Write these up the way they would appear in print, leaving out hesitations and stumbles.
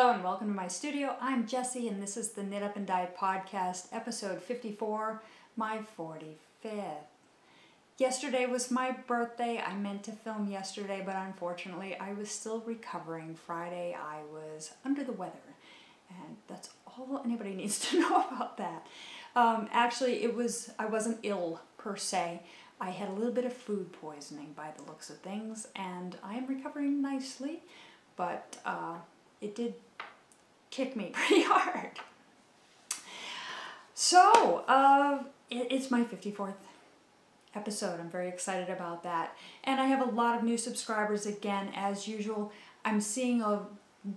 Hello and welcome to my studio. I'm Jessie and this is the Knit Up and Diet Podcast, episode 54, my 45th. Yesterday was my birthday. I meant to film yesterday, but unfortunately I was still recovering. Friday I was under the weather, and that's all anybody needs to know about that. Actually, I wasn't ill per se. I had a little bit of food poisoning by the looks of things, and I am recovering nicely, but it did kick me pretty hard. So, it's my 54th episode. I'm very excited about that. And I have a lot of new subscribers again, as usual. I'm seeing a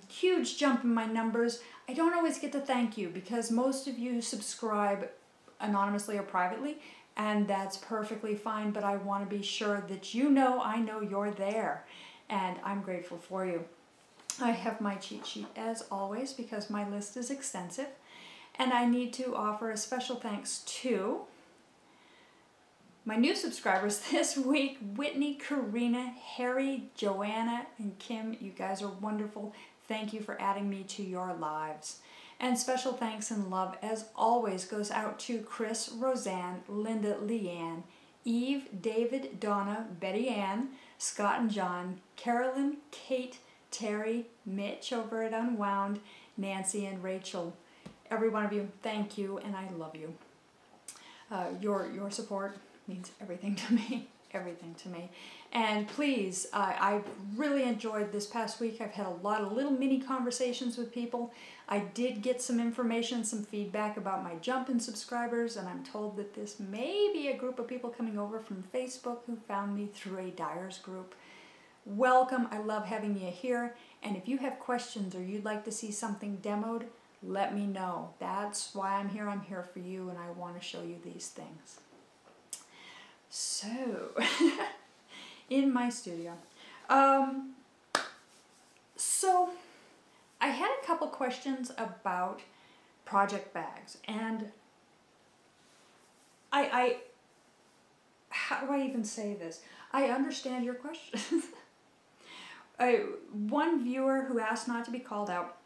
huge jump in my numbers. I don't always get to thank you because most of you subscribe anonymously or privately, and that's perfectly fine, but I want to be sure that you know I know you're there, and I'm grateful for you. I have my cheat sheet as always because my list is extensive, and I need to offer a special thanks to my new subscribers this week: Whitney, Karina, Harry, Joanna, and Kim. You guys are wonderful. Thank you for adding me to your lives. And special thanks and love as always goes out to Chris, Roseanne, Linda, Leanne, Eve, David, Donna, Betty Ann, Scott and John, Carolyn, Kate, Terry, Mitch over at Unwound, Nancy, and Rachel. Every one of you, thank you, and I love you. Your support means everything to me, everything to me. And please, I've really enjoyed this past week. I've had a lot of little mini conversations with people. I did get some information, some feedback about my jump in subscribers, and I'm told that this may be a group of people coming over from Facebook who found me through a Dyers group. Welcome. I love having you here, and if you have questions or you'd like to see something demoed, let me know. That's why I'm here. I'm here for you, and I want to show you these things. So, in my studio. So, I had a couple questions about project bags, and how do I even say this? I understand your questions. One viewer who asked not to be called out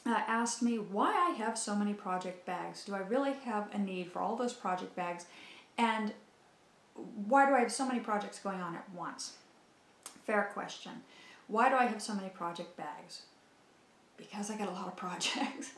asked me why I have so many project bags. Do I really have a need for all those project bags? And why do I have so many projects going on at once? Fair question. Why do I have so many project bags? Because I got a lot of projects.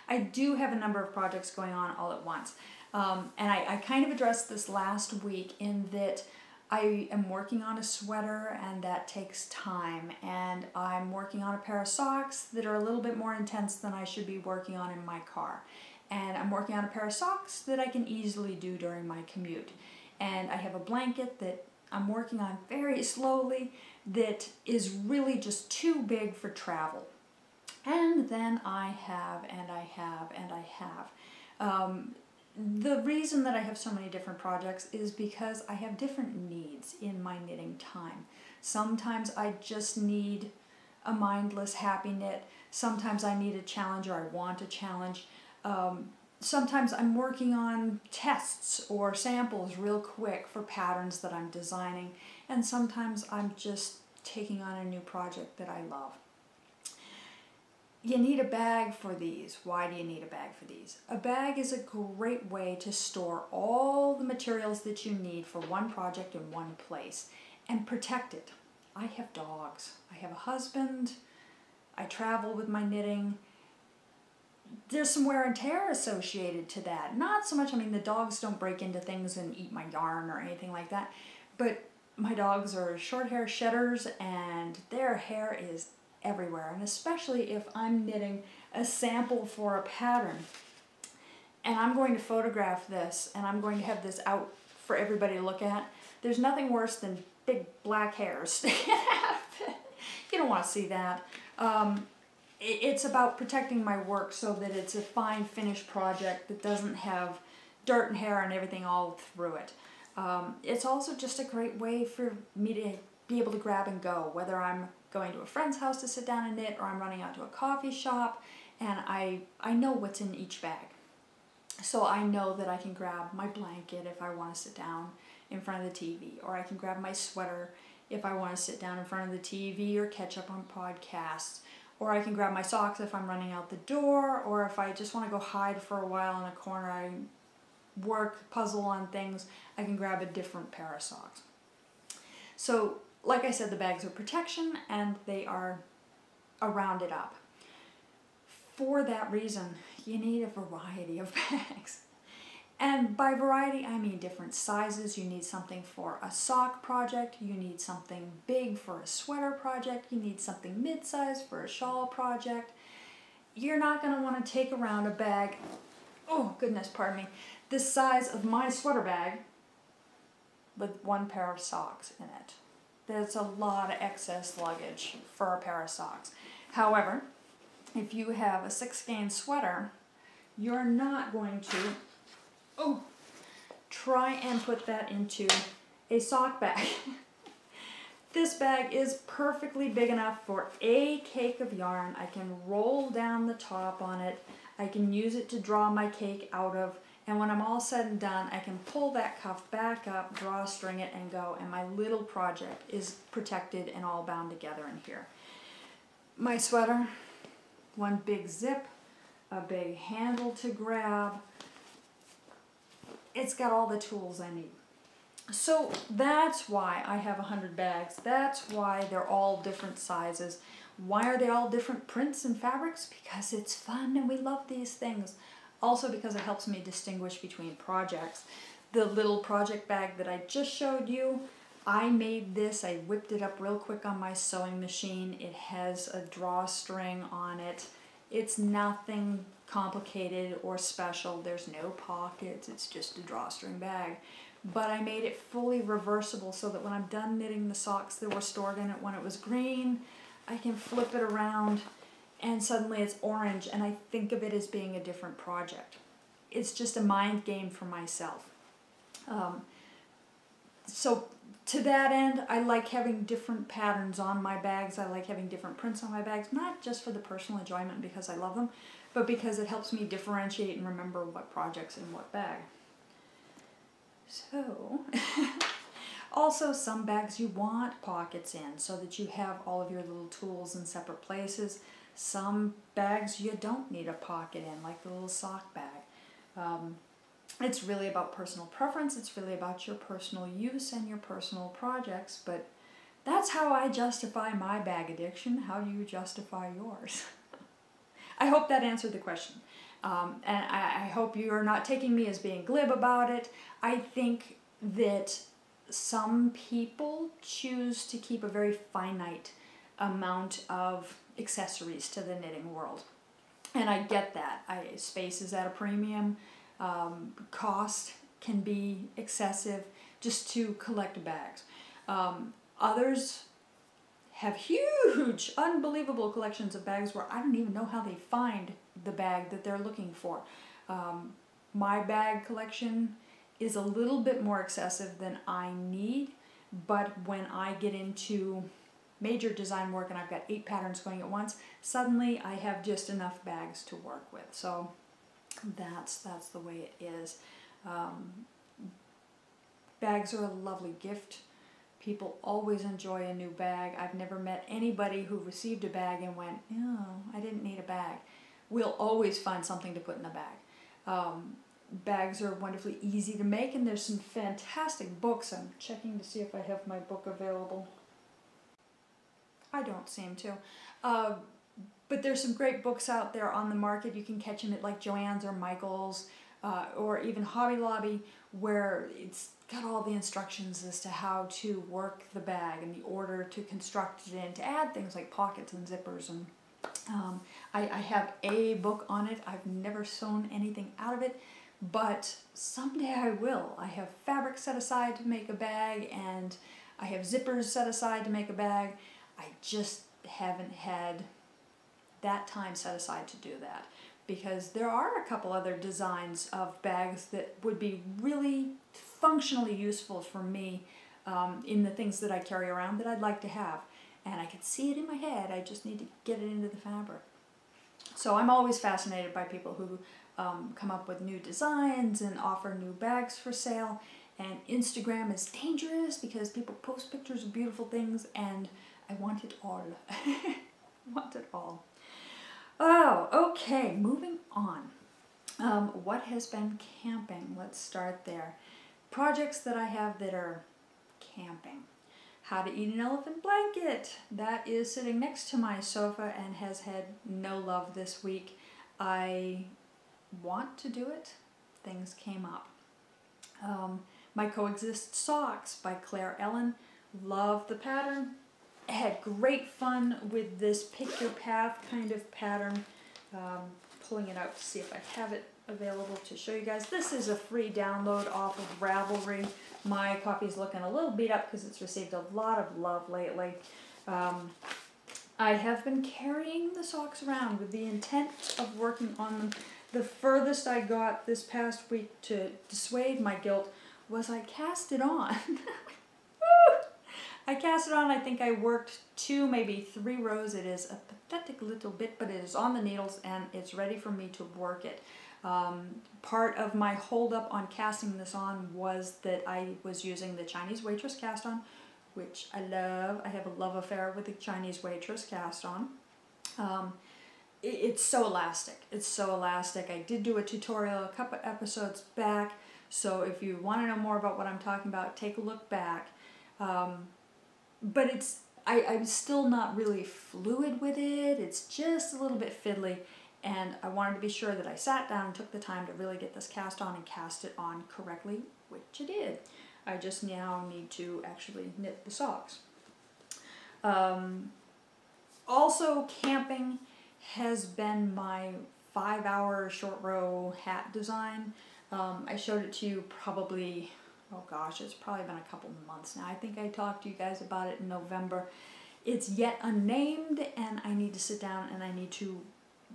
I do have a number of projects going on all at once. And I kind of addressed this last week in that I am working on a sweater, and that takes time, and I'm working on a pair of socks that are a little bit more intense than I should be working on in my car, and I'm working on a pair of socks that I can easily do during my commute, and I have a blanket that I'm working on very slowly that is really just too big for travel. And then I have. The reason that I have so many different projects is because I have different needs in my knitting time. Sometimes I just need a mindless happy knit. Sometimes I need a challenge, or I want a challenge. Sometimes I'm working on tests or samples real quick for patterns that I'm designing. And sometimes I'm just taking on a new project that I love. You need a bag for these. Why do you need a bag for these? A bag is a great way to store all the materials that you need for one project in one place and protect it. I have dogs. I have a husband. I travel with my knitting. There's some wear and tear associated to that. Not so much, I mean, the dogs don't break into things and eat my yarn or anything like that, but my dogs are short hair shedders, and their hair is everywhere, and especially if I'm knitting a sample for a pattern and I'm going to photograph this and I'm going to have this out for everybody to look at, there's nothing worse than big black hairs sticking out of it. You don't want to see that. It's about protecting my work so that it's a fine finished project that doesn't have dirt and hair and everything all through it. It's also just a great way for me to be able to grab and go, whether I'm going to a friend's house to sit down and knit, or I'm running out to a coffee shop, and I know what's in each bag. So I know that I can grab my blanket if I want to sit down in front of the TV, or I can grab my sweater if I want to sit down in front of the TV or catch up on podcasts, or I can grab my socks if I'm running out the door, or if I just want to go hide for a while in a corner, I work, puzzle on things, I can grab a different pair of socks. So, like I said, the bags are protection and they are a rounded up. For that reason, you need a variety of bags. And by variety, I mean different sizes. You need something for a sock project. You need something big for a sweater project. You need something mid-size for a shawl project. You're not going to want to take around a bag, oh goodness, pardon me, the size of my sweater bag with one pair of socks in it. There's a lot of excess luggage for a pair of socks. However, if you have a 6-skein sweater, you're not going to try and put that into a sock bag. This bag is perfectly big enough for a cake of yarn. I can roll down the top on it. I can use it to draw my cake out of, and when I'm all said and done, I can pull that cuff back up, drawstring it, and go, and my little project is protected and all bound together in here. My sweater, one big zip, a big handle to grab. It's got all the tools I need. So that's why I have 100 bags. That's why they're all different sizes. Why are they all different prints and fabrics? Because it's fun and we love these things. Also because it helps me distinguish between projects. The little project bag that I just showed you, I made this. I whipped it up real quick on my sewing machine. It has a drawstring on it. It's nothing complicated or special. There's no pockets. It's just a drawstring bag. But I made it fully reversible so that when I'm done knitting the socks that were stored in it when it was green, I can flip it around and suddenly it's orange and I think of it as being a different project. It's just a mind game for myself. So to that end, I like having different patterns on my bags. I like having different prints on my bags, not just for the personal enjoyment because I love them, but because it helps me differentiate and remember what project's in what bag. So, also some bags you want pockets in so that you have all of your little tools in separate places. Some bags you don't need a pocket in, like the little sock bag. It's really about personal preference. It's really about your personal use and your personal projects, but that's how I justify my bag addiction. How do you justify yours? I hope that answered the question. And I hope you're not taking me as being glib about it. I think that some people choose to keep a very finite amount of accessories to the knitting world. And I get that. Space is at a premium. Cost can be excessive just to collect bags. Others have huge, unbelievable collections of bags where I don't even know how they find the bag that they're looking for. My bag collection is a little bit more excessive than I need, but when I get into major design work and I've got 8 patterns going at once, suddenly I have just enough bags to work with. So that's the way it is. Bags are a lovely gift. People always enjoy a new bag. I've never met anybody who received a bag and went, oh, I didn't need a bag. We'll always find something to put in a bag. Bags are wonderfully easy to make, and there's some fantastic books. I'm checking to see if I have my book available. I don't seem to. But there's some great books out there on the market. You can catch them at like Joann's or Michael's or even Hobby Lobby, where it's got all the instructions as to how to work the bag and the order to construct it in, to add things like pockets and zippers. And I have a book on it. I've never sewn anything out of it, but someday I will. I have fabric set aside to make a bag, and I have zippers set aside to make a bag. I just haven't had that time set aside to do that, because there are a couple other designs of bags that would be really functionally useful for me in the things that I carry around that I'd like to have. And I can see it in my head, I just need to get it into the fabric. So I'm always fascinated by people who come up with new designs and offer new bags for sale. And Instagram is dangerous because people post pictures of beautiful things, and I want it all. I want Not at all. Oh, okay, moving on. What has been camping? Let's start there. Projects that I have that are camping. How to eat an elephant blanket. That is sitting next to my sofa and has had no love this week. I want to do it. Things came up. My Coexist Socks by Claire Ellen. Love the pattern. Had great fun with this pick your path kind of pattern. Pulling it out to see if I have it available to show you guys. This is a free download off of Ravelry. My copy's looking a little beat up because it's received a lot of love lately. I have been carrying the socks around with the intent of working on them. The furthest I got this past week to dissuade my guilt was I cast it on. I cast it on, I think I worked 2, maybe 3 rows. It is a pathetic little bit, but it is on the needles and it's ready for me to work it. Part of my hold up on casting this on was that I was using the Chinese Waitress cast on, which I love. I have a love affair with the Chinese Waitress cast on. It's so elastic. It's so elastic. I did do a tutorial a couple episodes back, so if you want to know more about what I'm talking about, take a look back. But I'm still not really fluid with it. It's just a little bit fiddly, and I wanted to be sure that I sat down and took the time to really get this cast on and cast it on correctly, which I did. I just now need to actually knit the socks. Also, camping has been my 5-hour short row hat design. I showed it to you probably, oh gosh, it's probably been a couple months now. I think I talked to you guys about it in November. It's yet unnamed, and I need to sit down and I need to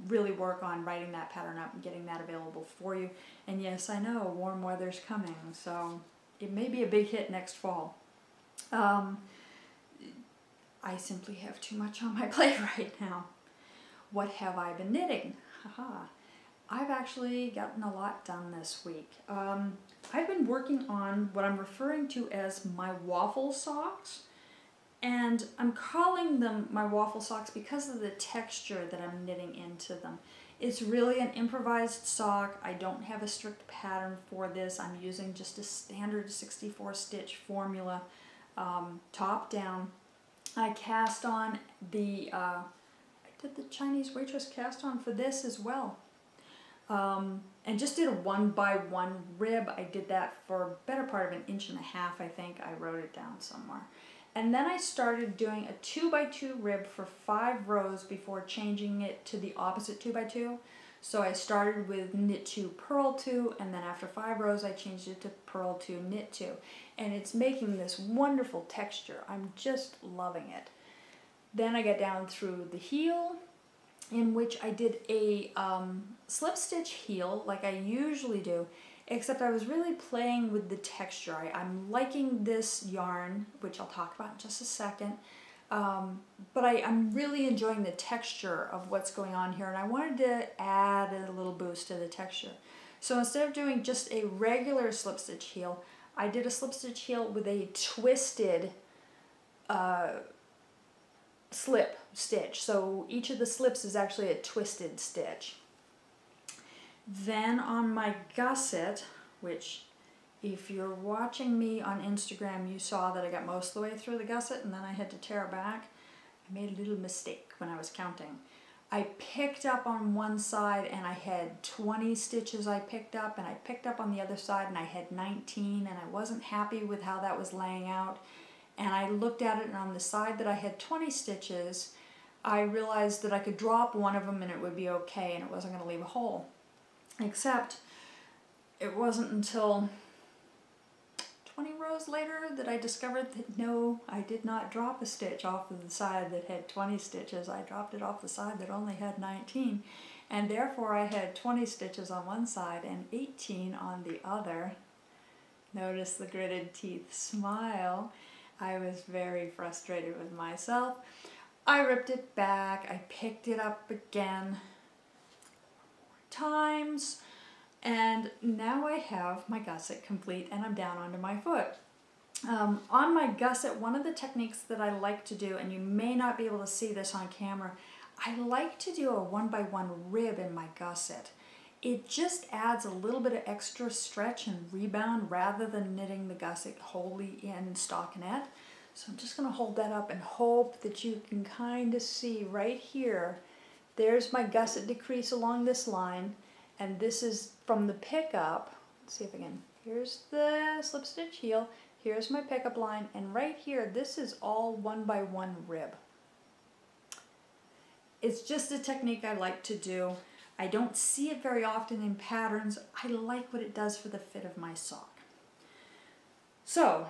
really work on writing that pattern up and getting that available for you. And yes, I know, warm weather's coming, so it may be a big hit next fall. I simply have too much on my plate right now. What have I been knitting? Haha. I've actually gotten a lot done this week. I've been working on what I'm referring to as my Waffle Socks, and I'm calling them my Waffle Socks because of the texture that I'm knitting into them. It's really an improvised sock. I don't have a strict pattern for this. I'm using just a standard 64 stitch formula, top down. I cast on the, I did the Chinese Waitress cast on for this as well. And just did a 1x1 rib. I did that for a better part of 1.5 inches, I think. I wrote it down somewhere. And then I started doing a 2x2 rib for 5 rows before changing it to the opposite 2x2. So I started with knit 2, purl 2, and then after 5 rows I changed it to purl 2, knit 2. And it's making this wonderful texture. I'm just loving it. Then I got down through the heel, in which I did a slip stitch heel like I usually do, except I was really playing with the texture. I'm liking this yarn, which I'll talk about in just a second, but I'm really enjoying the texture of what's going on here, and I wanted to add a little boost to the texture. So instead of doing just a regular slip stitch heel, I did a slip stitch heel with a twisted slip stitch. So each of the slips is actually a twisted stitch. Then on my gusset, which if you're watching me on Instagram, you saw that I got most of the way through the gusset and then I had to tear it back. I made a little mistake when I was counting. I picked up on one side and I had 20 stitches I picked up, and I picked up on the other side and I had 19, and I wasn't happy with how that was laying out. And I looked at it, and on the side that I had 20 stitches, I realized that I could drop one of them and it would be okay, and it wasn't going to leave a hole. Except it wasn't until 20 rows later that I discovered that no, I did not drop a stitch off of the side that had 20 stitches. I dropped it off the side that only had 19, and therefore I had 20 stitches on one side and 18 on the other. Notice the gritted teeth smile. I was very frustrated with myself. I ripped it back, I picked it up again 4 times, and now I have my gusset complete and I'm down onto my foot. On my gusset, one of the techniques that I like to do, and you may not be able to see this on camera, I like to do a 1x1 rib in my gusset. It just adds a little bit of extra stretch and rebound rather than knitting the gusset wholly in stockinette. So I'm just going to hold that up and hope that you can kind of see right here. There's my gusset decrease along this line, and this is from the pickup. Let's see if I can. Here's the slip stitch heel. Here's my pickup line, and right here, this is all 1x1 rib. It's just a technique I like to do. I don't see it very often in patterns. I like what it does for the fit of my sock. So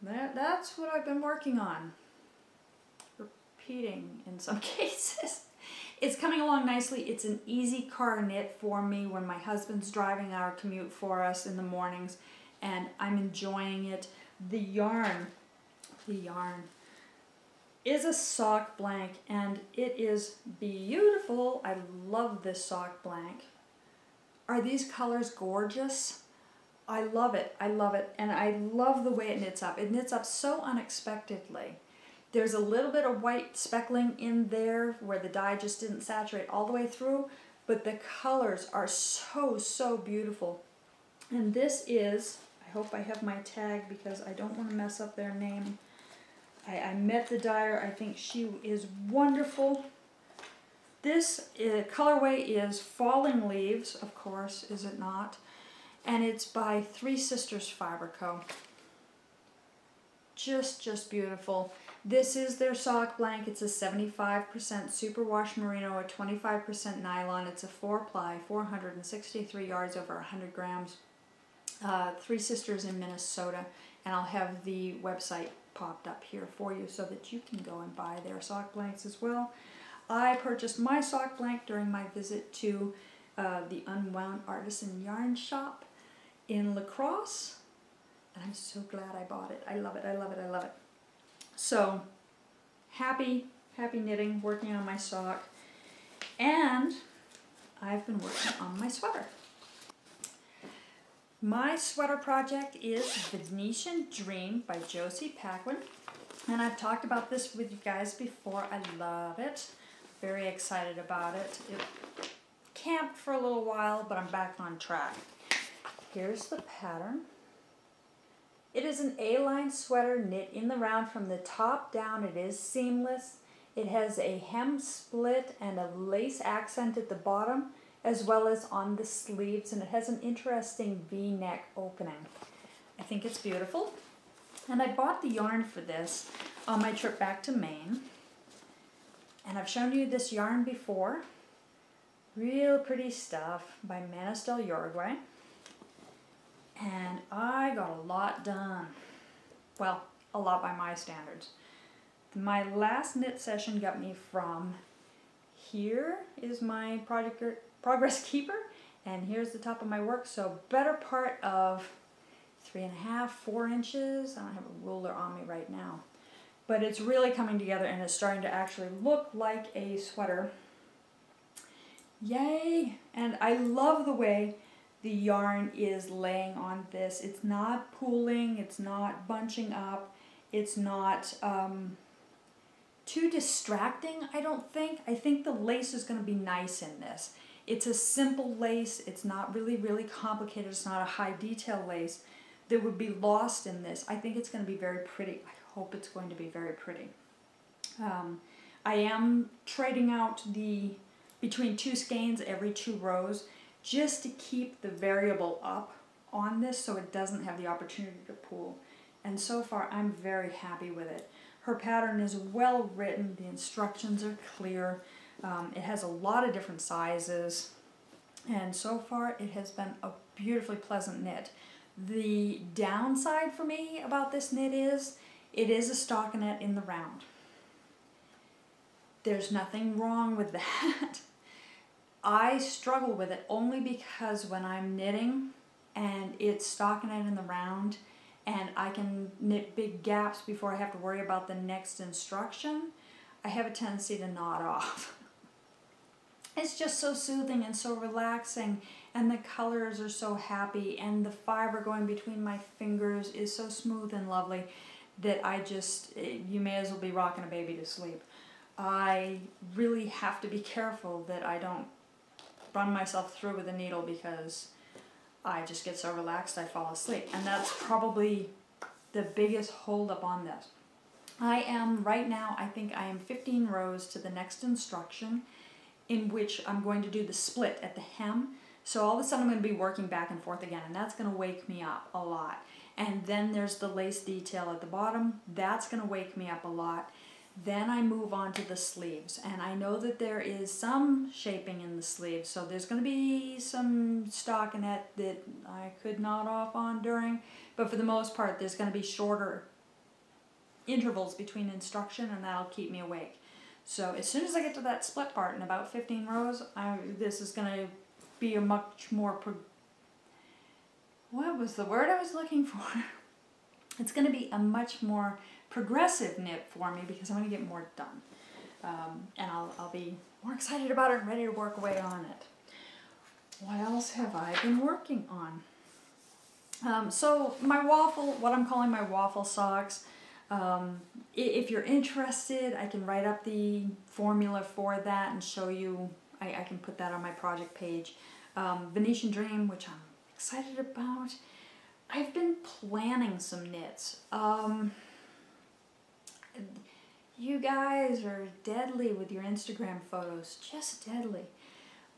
that's what I've been working on. Repeating in some cases. It's coming along nicely. It's an easy car knit for me when my husband's driving our commute for us in the mornings, and I'm enjoying it. The yarn is a sock blank, and it is beautiful. I love this sock blank. Are these colors gorgeous? I love it, and I love the way it knits up. It knits up so unexpectedly. There's a little bit of white speckling in there where the dye just didn't saturate all the way through, but the colors are so beautiful. And this is, I hope I have my tag because I don't want to mess up their name. I met the dyer. I think she is wonderful. This colorway is Falling Leaves, of course, is it not? And it's by Three Sisters Fiber Co. Just beautiful. This is their sock blank. It's a 75% superwash merino, a 25% nylon. It's a 4-ply, 463 yards over 100 grams. Three Sisters in Minnesota, and I'll have the website popped up here for you so that you can go and buy their sock blanks as well. I purchased my sock blank during my visit to the Unwound Artisan Yarn Shop in La Crosse, and I'm so glad I bought it. I love it. So happy knitting, working on my sock, and I've been working on my sweater. My sweater project is Venetian Dream by Josie Paquin, and I've talked about this with you guys before. I love it. Very excited about it. It camped for a little while, but I'm back on track. Here's the pattern. It is an A-line sweater knit in the round from the top down. It is seamless. It has a hem split and a lace accent at the bottom, as well as on the sleeves, and it has an interesting V-neck opening. I think it's beautiful. And I bought the yarn for this on my trip back to Maine. And I've shown you this yarn before. Real pretty stuff by Manis del Uruguay. And I got a lot done. Well, a lot by my standards. My last knit session got me from here is my Progress Keeper, and here's the top of my work, so better part of 3.5, 4 inches. I don't have a ruler on me right now, but it's really coming together and it's starting to actually look like a sweater. Yay! And I love the way the yarn is laying on this. It's not pooling, it's not bunching up, it's not too distracting, I don't think. I think the lace is going to be nice in this. It's a simple lace. It's not really complicated. It's not a high detail lace that would be lost in this. I think it's going to be very pretty. I hope it's going to be very pretty. I am trading out between 2 skeins every 2 rows just to keep the variable up on this so it doesn't have the opportunity to pool. And so far I'm very happy with it. Her pattern is well written. The instructions are clear. It has a lot of different sizes, and so far it has been a beautifully pleasant knit. The downside for me about this knit is it is a stockinette in the round. There's nothing wrong with that. I struggle with it only because when I'm knitting and it's stockinette in the round and I can knit big gaps before I have to worry about the next instruction, I have a tendency to nod off. It's just so soothing and so relaxing, and the colors are so happy, and the fiber going between my fingers is so smooth and lovely that you may as well be rocking a baby to sleep. I really have to be careful that I don't run myself through with a needle because I just get so relaxed I fall asleep. And that's probably the biggest holdup on this. I am right now, I think I am 15 rows to the next instruction, in which I'm going to do the split at the hem. So all of a sudden I'm going to be working back and forth again, and that's going to wake me up a lot. And then there's the lace detail at the bottom. That's going to wake me up a lot. Then I move on to the sleeves, and I know that there is some shaping in the sleeves, so there's going to be some stockinette that I could knot off on during, but for the most part there's going to be shorter intervals between instruction, and that'll keep me awake. So as soon as I get to that split part in about 15 rows, this is going to be a much more, what was the word I was looking for? It's going to be a much more progressive knit for me because I'm going to get more done. And I'll be more excited about it and ready to work away on it. What else have I been working on? So my waffle, what I'm calling my waffle socks, if you're interested, I can write up the formula for that and show you. I can put that on my project page. Venetian Dream, which I'm excited about. I've been planning some knits. You guys are deadly with your Instagram photos, just deadly.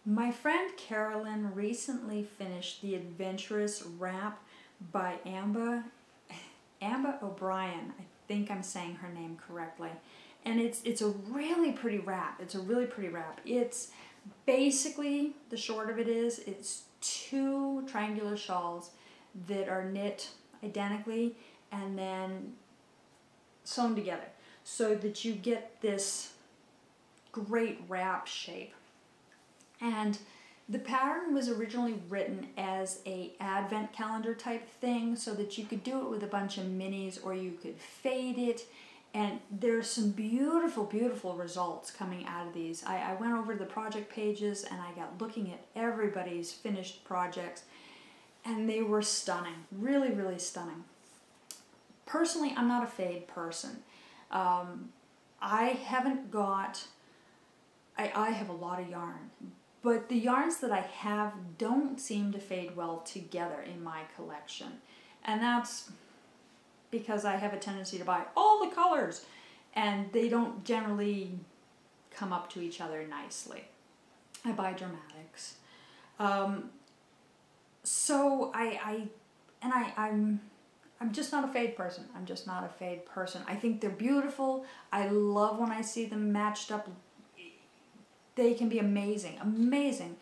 My friend Carolyn recently finished the Adventurous Wrap by Amba O'Brien. I think I'm saying her name correctly. And it's a really pretty wrap. It's a really pretty wrap. It's basically, the short of it is, it's 2 triangular shawls that are knit identically and then sewn together so that you get this great wrap shape. And the pattern was originally written as a advent calendar type thing so that you could do it with a bunch of minis, or you could fade it. And there's some beautiful, beautiful results coming out of these. I went over the project pages and I got looking at everybody's finished projects, and they were stunning, really, really stunning. Personally, I'm not a fade person. I haven't got, I have a lot of yarn, but the yarns that I have don't seem to fade well together in my collection. And that's because I have a tendency to buy all the colors, and they don't generally come up to each other nicely. I buy dramatics. So I'm just not a fade person. I'm just not a fade person. I think they're beautiful. I love when I see them matched up. They can be amazing, amazing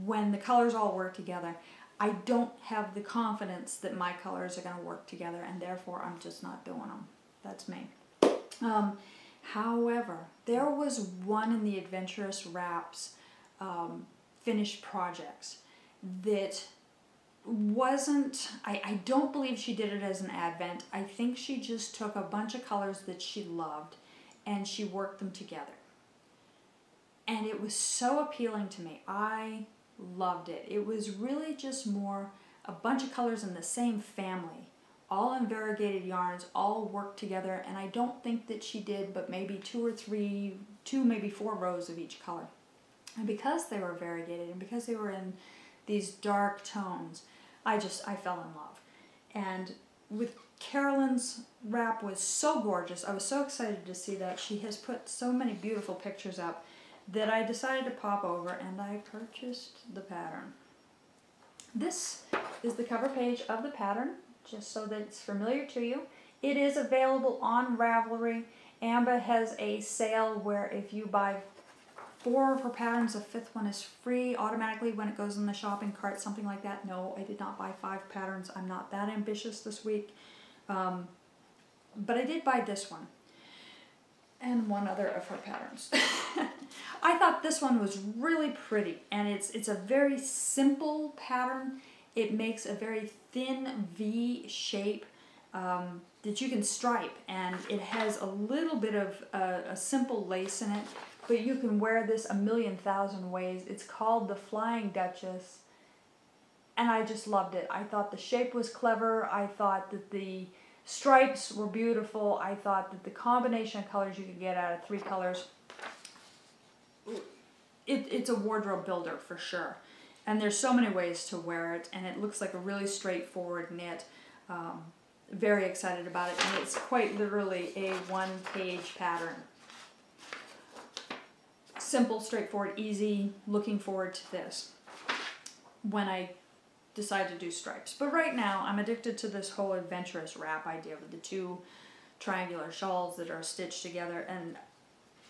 when the colors all work together. I don't have the confidence that my colors are going to work together, and therefore I'm just not doing them. That's me. However, there was one in the Adventurous Wraps finished projects that wasn't, I don't believe she did it as an advent. I think she just took a bunch of colors that she loved and she worked them together. And it was so appealing to me. I loved it. It was really just more a bunch of colors in the same family, all in variegated yarns, all worked together, and I don't think that she did but maybe 2, maybe 4 rows of each color. And because they were variegated and because they were in these dark tones, I fell in love. And with Carolyn's wrap was so gorgeous. I was so excited to see that. She has put so many beautiful pictures up that I decided to pop over and I purchased the pattern. This is the cover page of the pattern, just so that it's familiar to you. It is available on Ravelry. Amba has a sale where if you buy 4 of her patterns, the 5th one is free automatically when it goes in the shopping cart, something like that. No, I did not buy 5 patterns. I'm not that ambitious this week. But I did buy this one and one other of her patterns. I thought this one was really pretty, and it's a very simple pattern. It makes a very thin V shape that you can stripe, and it has a little bit of a simple lace in it, but you can wear this a million thousand ways. It's called the Flying Duchess, and I just loved it. I thought the shape was clever. I thought that the stripes were beautiful. I thought that the combination of colors you could get out of 3 colors it's a wardrobe builder for sure. And there's so many ways to wear it, and it looks like a really straightforward knit. Very excited about it, and it's quite literally a one-page pattern. Simple, straightforward, easy. Looking forward to this when I decide to do stripes. But right now, I'm addicted to this whole adventurous wrap idea with the two triangular shawls that are stitched together, and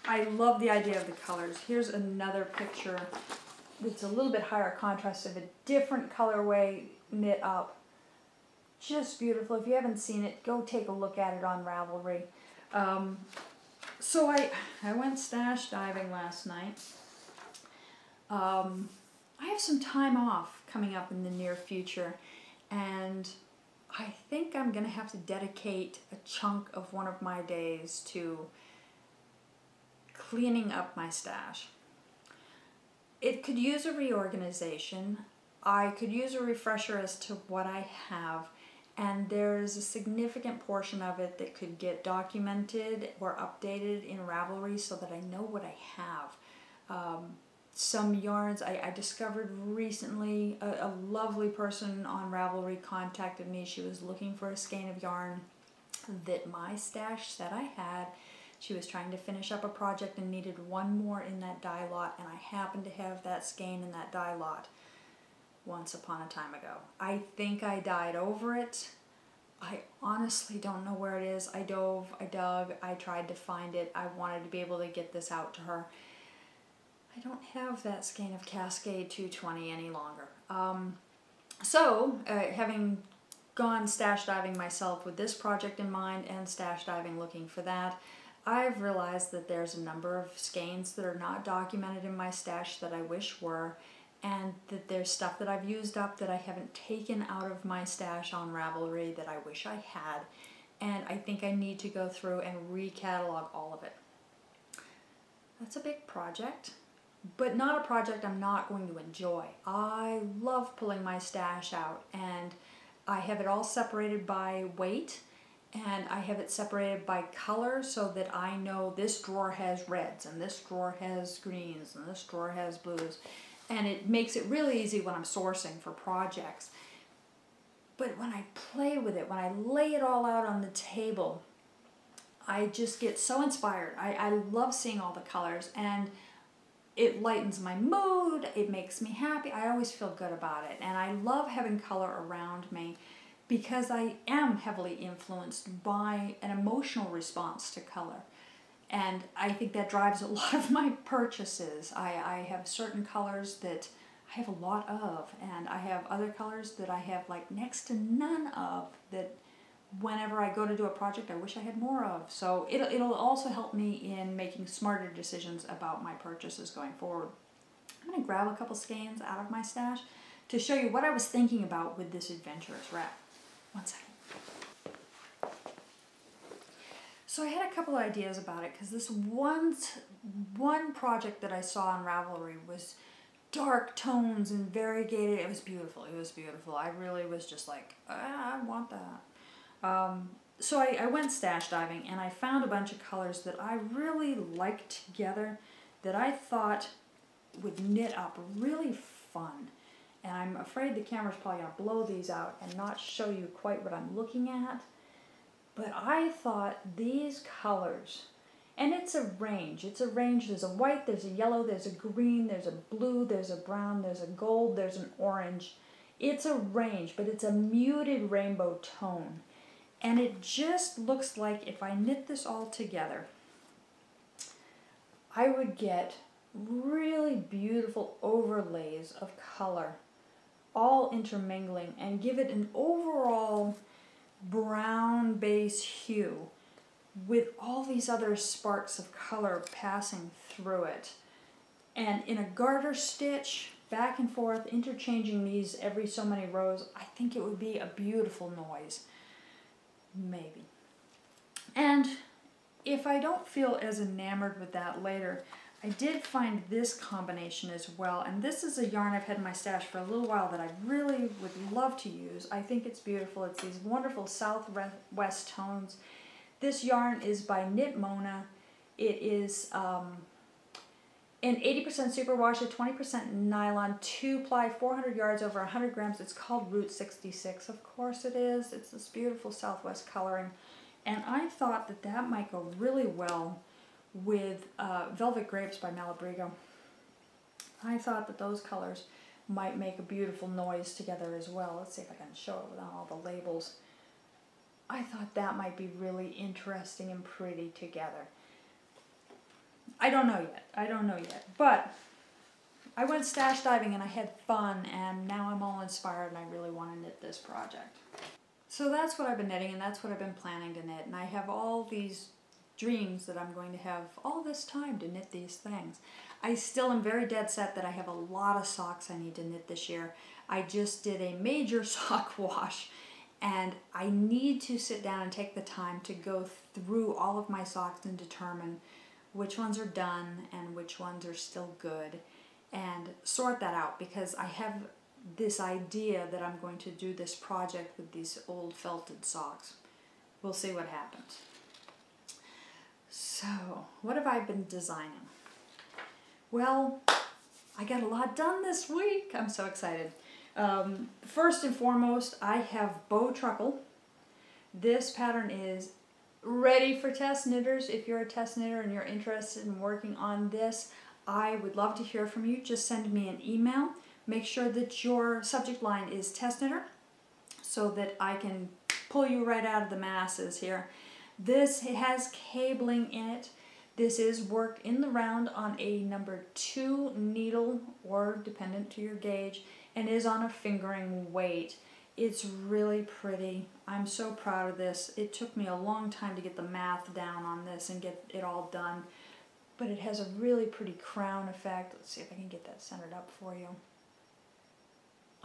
I love the idea of the colors. Here's another picture. It's a little bit higher contrast of a different colorway knit up. Just beautiful. If you haven't seen it, go take a look at it on Ravelry. So I went stash diving last night. I have some time off coming up in the near future, and I think I'm going to have to dedicate a chunk of one of my days to cleaning up my stash. It could use a reorganization. I could use a refresher as to what I have, and there's a significant portion of it that could get documented or updated in Ravelry so that I know what I have. Some yarns I discovered recently, a lovely person on Ravelry contacted me. She was looking for a skein of yarn that my stash said I had. She was trying to finish up a project and needed one more in that dye lot, and I happened to have that skein in that dye lot once upon a time ago. I think I dyed over it. I honestly don't know where it is. I dove, I dug, I tried to find it. I wanted to be able to get this out to her. I don't have that skein of Cascade 220 any longer. Having gone stash diving myself with this project in mind and stash diving looking for that, I've realized that there's a number of skeins that are not documented in my stash that I wish were, and that there's stuff that I've used up that I haven't taken out of my stash on Ravelry that I wish I had, and I think I need to go through and recatalog all of it. That's a big project, but not a project I'm not going to enjoy. I love pulling my stash out, and I have it all separated by weight, and I have it separated by color so that I know this drawer has reds, and this drawer has greens, and this drawer has blues. And it makes it really easy when I'm sourcing for projects. But when I play with it, when I lay it all out on the table, I just get so inspired. I love seeing all the colors, and it lightens my mood, it makes me happy. I always feel good about it, and I love having color around me because I am heavily influenced by an emotional response to color. And I think that drives a lot of my purchases. I have certain colors that I have a lot of, and I have other colors that I have like next to none of that whenever I go to do a project I wish I had more of. So it'll also help me in making smarter decisions about my purchases going forward. I'm going to grab a couple skeins out of my stash to show you what I was thinking about with this adventurous wrap. One second. So I had a couple ideas about it because this one project that I saw on Ravelry was dark tones and variegated. It was beautiful. It was beautiful. I really was just like, I want that. So I went stash diving, and I found a bunch of colors that I really liked together that I thought would knit up really fun. And I'm afraid the camera's probably going to blow these out and not show you quite what I'm looking at. But I thought these colors, and it's a range, there's a white, there's a yellow, there's a green, there's a blue, there's a brown, there's a gold, there's an orange. It's a range, but it's a muted rainbow tone. And it just looks like if I knit this all together, I would get really beautiful overlays of color, all intermingling, and give it an overall brown base hue with all these other sparks of color passing through it. And in a garter stitch, back and forth, interchanging these every so many rows, I think it would be a beautiful noise. Maybe. And if I don't feel as enamored with that later, I did find this combination as well, and this is a yarn I've had in my stash for a little while that I really would love to use. I think it's beautiful. It's these wonderful southwest tones. This yarn is by Knit Mona. It is in 80% superwash, a 20% nylon, 2-ply, 400 yards, over 100 grams. It's called Route 66. Of course it is. It's this beautiful Southwest coloring. And I thought that that might go really well with Velvet Grapes by Malabrigo. I thought that those colors might make a beautiful noise together as well. Let's see if I can show it without all the labels. I thought that might be really interesting and pretty together. I don't know yet. I don't know yet. But I went stash diving and I had fun, and now I'm all inspired and I really want to knit this project. So that's what I've been knitting, and that's what I've been planning to knit. And I have all these dreams that I'm going to have all this time to knit these things. I still am very dead set that I have a lot of socks I need to knit this year. I just did a major sock wash, and I need to sit down and take the time to go through all of my socks and determine which ones are done and which ones are still good, and sort that out, because I have this idea that I'm going to do this project with these old felted socks. We'll see what happens. So, what have I been designing? Well, I got a lot done this week. I'm so excited. First and foremost, I have Bow Truckle. This pattern is ready for test knitters. If you're a test knitter and you're interested in working on this, I would love to hear from you. Just send me an email. Make sure that your subject line is test knitter so that I can pull you right out of the masses here. This has cabling in it. This is worked in the round on a number 2 needle, or dependent to your gauge, and is on a fingering weight. It's really pretty. I'm so proud of this. It took me a long time to get the math down on this and get it all done, but it has a really pretty crown effect. Let's see if I can get that centered up for you.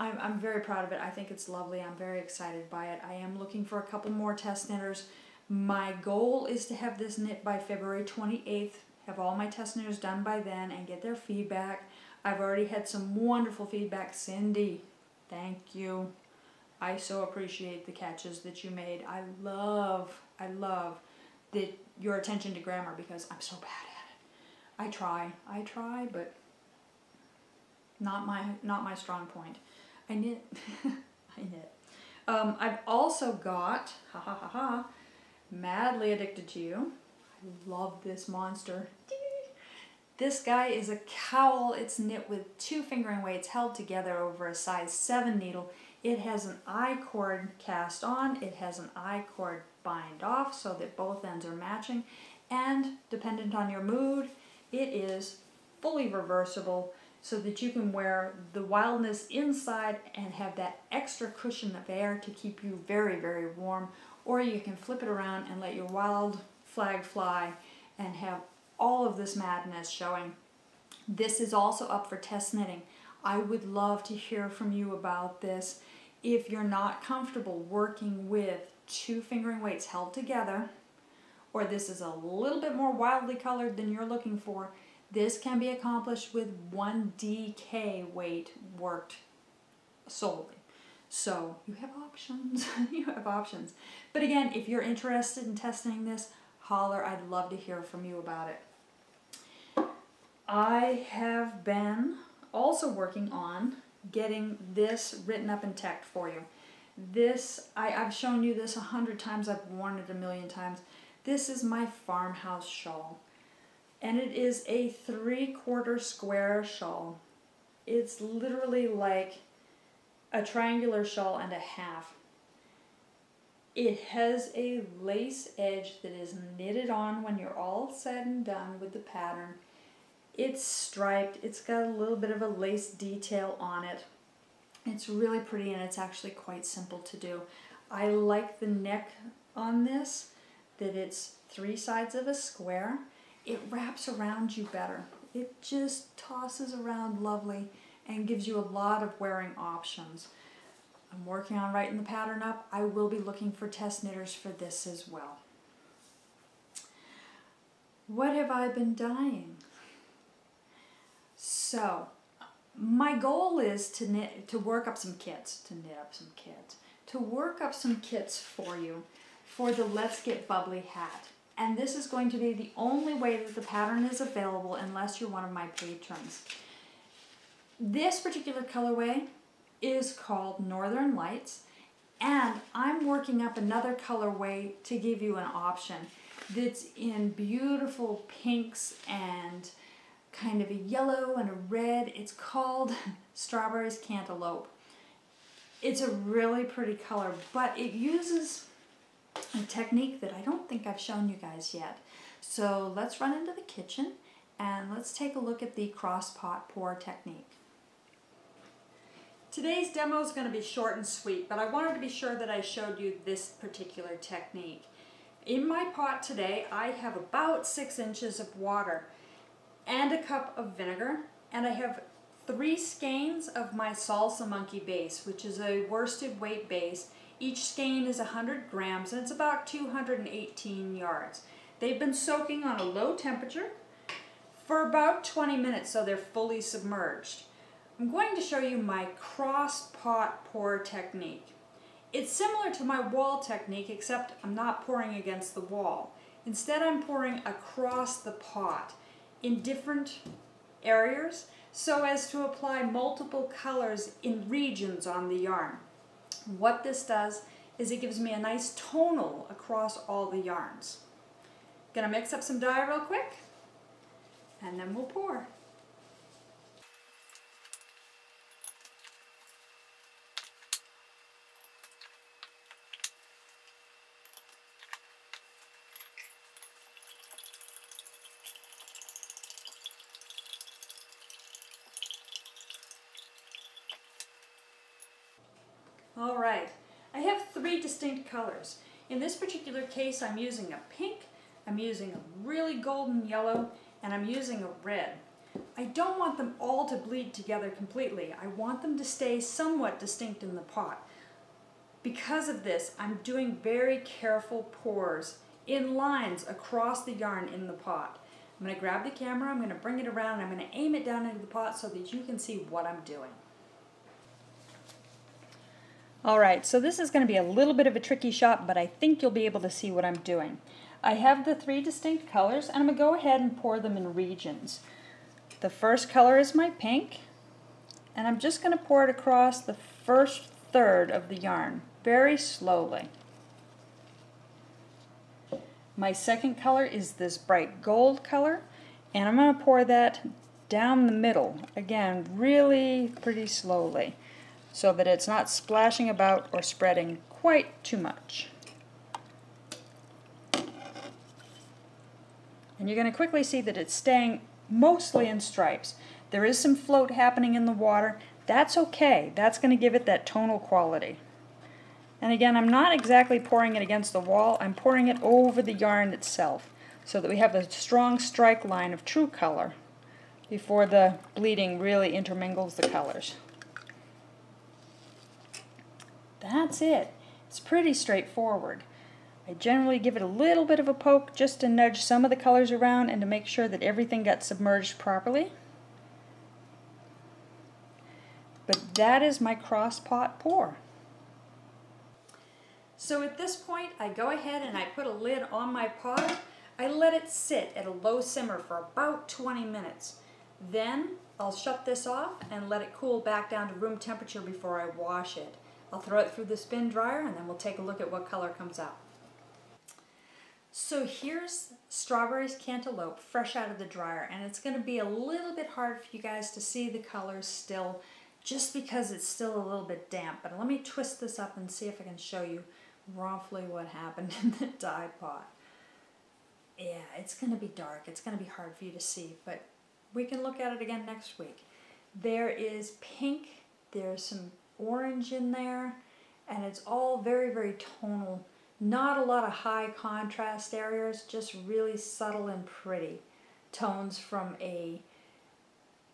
I'm very proud of it. I think it's lovely. I'm very excited by it. I am looking for a couple more test knitters. My goal is to have this knit by February 28th, have all my test knitters done by then, and get their feedback. I've already had some wonderful feedback. Cindy, thank you. I so appreciate the catches that you made. I love your attention to grammar, because I'm so bad at it. I try, but not my strong point. I knit, I knit. I've also got, Madly Addicted to You. I love this monster. This guy is a cowl. It's knit with 2 fingering weights held together over a size 7 needle. It has an I-cord cast on. It has an I-cord bind off so that both ends are matching. And dependent on your mood, it is fully reversible so that you can wear the wildness inside and have that extra cushion of air to keep you very, very warm. Or you can flip it around and let your wild flag fly and have all of this madness showing. This is also up for test knitting. I would love to hear from you about this. If you're not comfortable working with 2 fingering weights held together, or this is a little bit more wildly colored than you're looking for, this can be accomplished with 1 DK weight worked solely. So you have options. You have options. But again, if you're interested in testing this, holler. I'd love to hear from you about it. I have been also working on getting this written up in text for you. This, I've shown you this 100 times. I've worn it a million times. This is my Farmhouse Shawl. And it is a 3/4 square shawl. It's literally like a triangular shawl and a half. It has a lace edge that is knitted on when you're all said and done with the pattern. It's striped. It's got a little bit of a lace detail on it. It's really pretty, and it's actually quite simple to do. I like the neck on this, that it's 3 sides of a square. It wraps around you better. It just tosses around lovely and gives you a lot of wearing options. I'm working on writing the pattern up. I will be looking for test knitters for this as well. What have I been dyeing? So, my goal is to work up some kits, to work up some kits for you for the Let's Get Bubbly hat. and this is going to be the only way that the pattern is available unless you're one of my patrons. This particular colorway is called Northern Lights, and I'm working up another colorway to give you an option that's in beautiful pinks and kind of a yellow and a red. It's called Strawberries Cantaloupe. It's a really pretty color, but it uses a technique that I don't think I've shown you guys yet. So let's run into the kitchen and let's take a look at the cross pot pour technique. Today's demo is going to be short and sweet, but I wanted to be sure that I showed you this particular technique. In my pot today, I have about 6 inches of water and a cup of vinegar, and I have 3 skeins of my Salsa Monkey base, which is a worsted weight base. Each skein is 100 grams, and it's about 218 yards. They've been soaking on a low temperature for about 20 minutes, so they're fully submerged. I'm going to show you my cross pot pour technique. It's similar to my wall technique, except I'm not pouring against the wall. Instead, I'm pouring across the pot in different areas so as to apply multiple colors in regions on the yarn. What this does is it gives me a nice tonal across all the yarns. Gonna mix up some dye real quick, and then we'll pour. All right, I have 3 distinct colors. In this particular case, I'm using a pink, I'm using a really golden yellow, and I'm using a red. I don't want them all to bleed together completely. I want them to stay somewhat distinct in the pot. Because of this, I'm doing very careful pours in lines across the yarn in the pot. I'm going to grab the camera, I'm going to bring it around, and I'm going to aim it down into the pot so that you can see what I'm doing. Alright, so this is going to be a little bit of a tricky shot, but I think you'll be able to see what I'm doing. I have the 3 distinct colors, and I'm going to go ahead and pour them in regions. The first color is my pink, and I'm just going to pour it across the first third of the yarn, very slowly. My second color is this bright gold color, and I'm going to pour that down the middle, again, really pretty slowly, so that it's not splashing about or spreading quite too much. And you're going to quickly see that it's staying mostly in stripes. There is some float happening in the water. That's okay. That's going to give it that tonal quality. And again, I'm not exactly pouring it against the wall. I'm pouring it over the yarn itself so that we have a strong strike line of true color before the bleeding really intermingles the colors. That's it. It's pretty straightforward. I generally give it a little bit of a poke just to nudge some of the colors around and to make sure that everything got submerged properly. But that is my cross pot pour. So at this point, I go ahead and I put a lid on my pot. I let it sit at a low simmer for about 20 minutes. Then I'll shut this off and let it cool back down to room temperature before I wash it. I'll throw it through the spin dryer and then we'll take a look at what color comes out. So here's Strawberries Cantaloupe fresh out of the dryer, and it's going to be a little bit hard for you guys to see the colors still just because it's still a little bit damp. But let me twist this up and see if I can show you roughly what happened in the dye pot. Yeah, it's going to be dark. It's going to be hard for you to see, but we can look at it again next week. There is pink, there's some orange in there, and it's all very, very tonal. Not a lot of high contrast areas, just really subtle and pretty tones from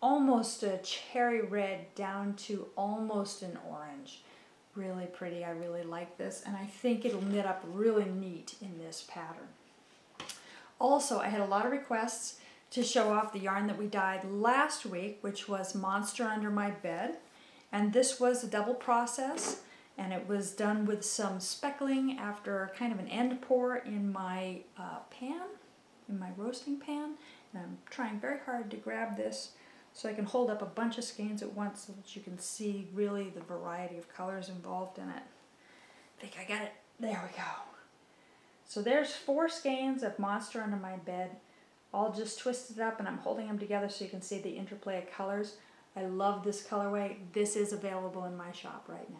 almost a cherry red down to almost an orange. Really pretty. I really like this, and I think it'll knit up really neat in this pattern. Also, I had a lot of requests to show off the yarn that we dyed last week, which was Monster Under My Bed. And this was a double process. And it was done with some speckling after kind of an end pour in my pan, in my roasting pan. And I'm trying very hard to grab this so I can hold up a bunch of skeins at once so that you can see really the variety of colors involved in it. I think I got it. There we go. So there's 4 skeins of Monster under my bed, all just twisted up, and I'm holding them together so you can see the interplay of colors. I love this colorway. This is available in my shop right now.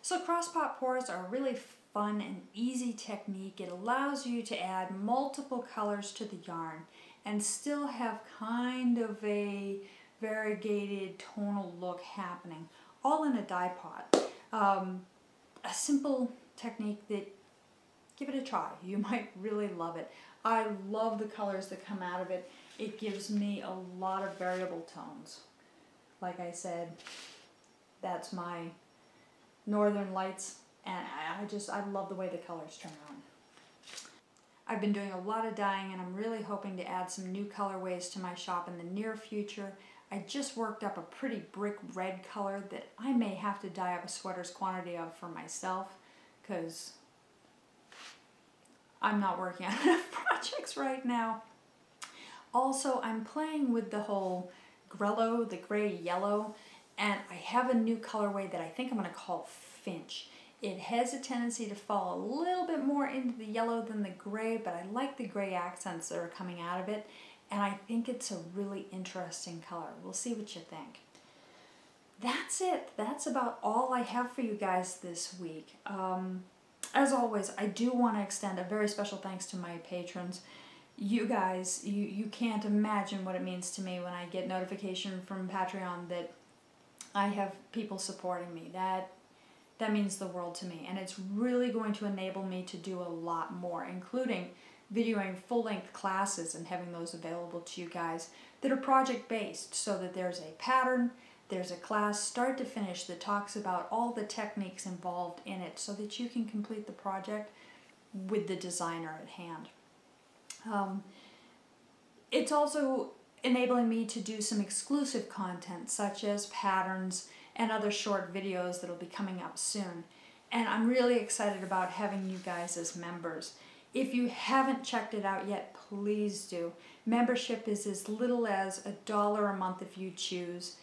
So cross-pot pours are a really fun and easy technique. It allows you to add multiple colors to the yarn and still have kind of a variegated tonal look happening, all in a dye pot. A simple technique that, give it a try. You might really love it. I love the colors that come out of it. It gives me a lot of variable tones. Like I said, that's my Northern Lights, and I love the way the colors turn out. I've been doing a lot of dyeing, and I'm really hoping to add some new colorways to my shop in the near future. I just worked up a pretty brick red color that I may have to dye up a sweater's quantity of for myself, because I'm not working on enough projects right now. Also, I'm playing with the whole grello, the gray-yellow, and I have a new colorway that I think I'm going to call Finch. It has a tendency to fall a little bit more into the yellow than the gray, but I like the gray accents that are coming out of it, and I think it's a really interesting color. We'll see what you think. That's it. That's about all I have for you guys this week. As always, I do want to extend a very special thanks to my patrons. You guys, you can't imagine what it means to me when I get notification from Patreon that I have people supporting me. That means the world to me, and it's really going to enable me to do a lot more, including videoing full-length classes and having those available to you guys that are project-based, so that there's a pattern, there's a class start to finish that talks about all the techniques involved in it so that you can complete the project with the designer at hand. It's also enabling me to do some exclusive content such as patterns and other short videos that'll be coming up soon. And I'm really excited about having you guys as members. If you haven't checked it out yet, please do. Membership is as little as $1 a month if you choose.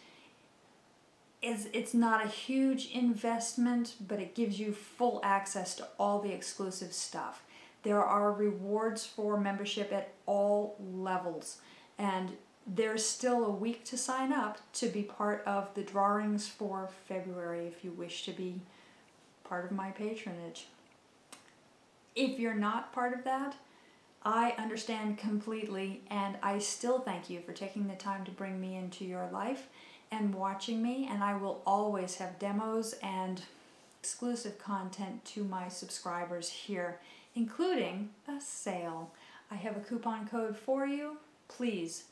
It's not a huge investment, but it gives you full access to all the exclusive stuff. There are rewards for membership at all levels, and there's still a week to sign up to be part of the drawings for February if you wish to be part of my patronage. If you're not part of that, I understand completely, and I still thank you for taking the time to bring me into your life and watching me, and I will always have demos and exclusive content to my subscribers here, including a sale. I have a coupon code for you. Please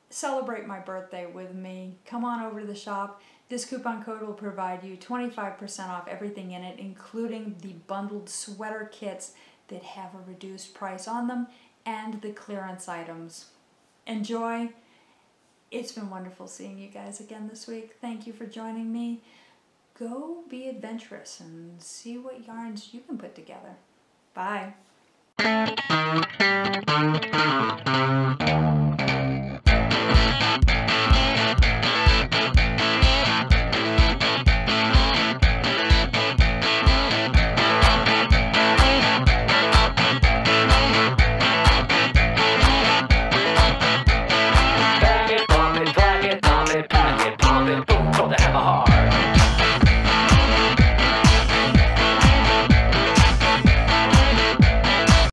celebrate my birthday with me. Come on over to the shop. This coupon code will provide you 25% off everything in it, including the bundled sweater kits that have a reduced price on them and the clearance items. Enjoy. It's been wonderful seeing you guys again this week. Thank you for joining me. Go be adventurous and see what yarns you can put together. Bye.